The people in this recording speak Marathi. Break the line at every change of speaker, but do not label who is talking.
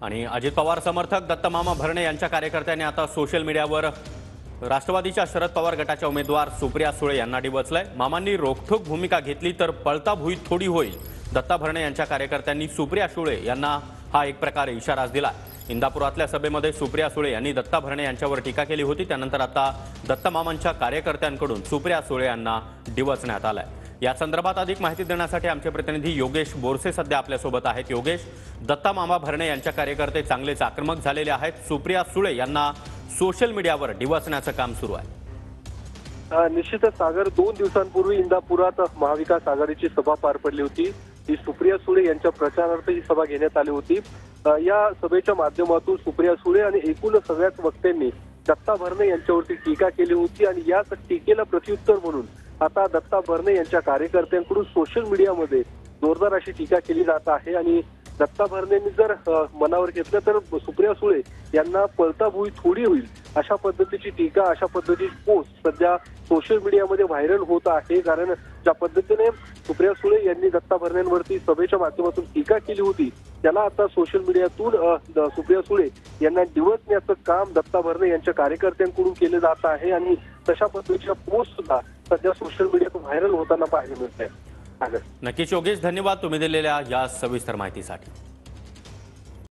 आणि अजित पवार समर्थक दत्तमामा भरणे यांच्या कार्यकर्त्यांनी आता सोशल मीडियावर राष्ट्रवादीच्या शरद पवार गटाच्या उमेदवार सुप्रिया सुळे यांना डिवचलंय। मामांनी रोखठोक भूमिका घेतली तर पळता भुई थोडी होईल। दत्ता भरणे यांच्या कार्यकर्त्यांनी सुप्रिया सुळे यांना हा एक प्रकारे इशाराच दिला। इंदापुरातल्या सभेमध्ये सुप्रिया सुळे यांनी दत्ता भरणे यांच्यावर टीका केली होती। त्यानंतर आता दत्तमामांच्या कार्यकर्त्यांकडून सुप्रिया सुळे यांना डिवचण्यात आलंय। या संदर्भात अधिक माहिती देण्यासाठी आमचे प्रतिनिधी योगेश बोरसे सध्या आपल्यासोबत आहेत। योगेश, दत्ता मामा भरणे यांच्या कार्यकर्ते चांगलेच आक्रमक झालेले आहेत। सुप्रिया सुळे यांना सोशल मीडियावर डिवचण्याचं काम सुरू आहे।
निश्चितच सागर, 2 दिवसांपूर्वी इंदापुरात महाविकास आघाडीची सभा पार पडली होती। ही सुप्रिया सुळे यांच्या प्रचारार्थ ही सभा घेण्यात आली होती। या सभेच्या माध्यमातून सुप्रिया सुळे आणि एकूण सगळ्याच वक्त्यांनी दत्ता भरणे यांच्यावरती टीका केली होती आणि या टीकेला प्रत्युत्तर म्हणून आता दत्ता भरणे यांच्या कार्यकर्त्यांकडून सोशल मीडियामध्ये जोरदार अशी टीका केली जात आहे। आणि दत्ता भरणेंनी जर मनावर घेतलं तर सुप्रिया सुळे यांना पळता भुई थोडी होईल अशा पद्धतीची टीका, अशा पद्धतीची पोस्ट सध्या सोशल मीडियामध्ये व्हायरल होत आहे। कारण ज्या पद्धतीने सुप्रिया सुळे यांनी दत्ता भरणेंवरती सभेच्या माध्यमातून टीका केली होती, त्याला आता सोशल मीडियातून सुप्रिया सुळे यांना डिवचण्याचं काम दत्ता भरणे यांच्या कार्यकर्त्यांकडून केलं जात आहे। आणि तशा पद्धतीच्या पोस्ट सुद्धा सध्या सोशल मीडियातून व्हायरल होताना पाहायला मिळत आहे।
नक्कीच योगेश, धन्यवाद तुम्ही दिलेल्या या सविस्तर माहितीसाठी।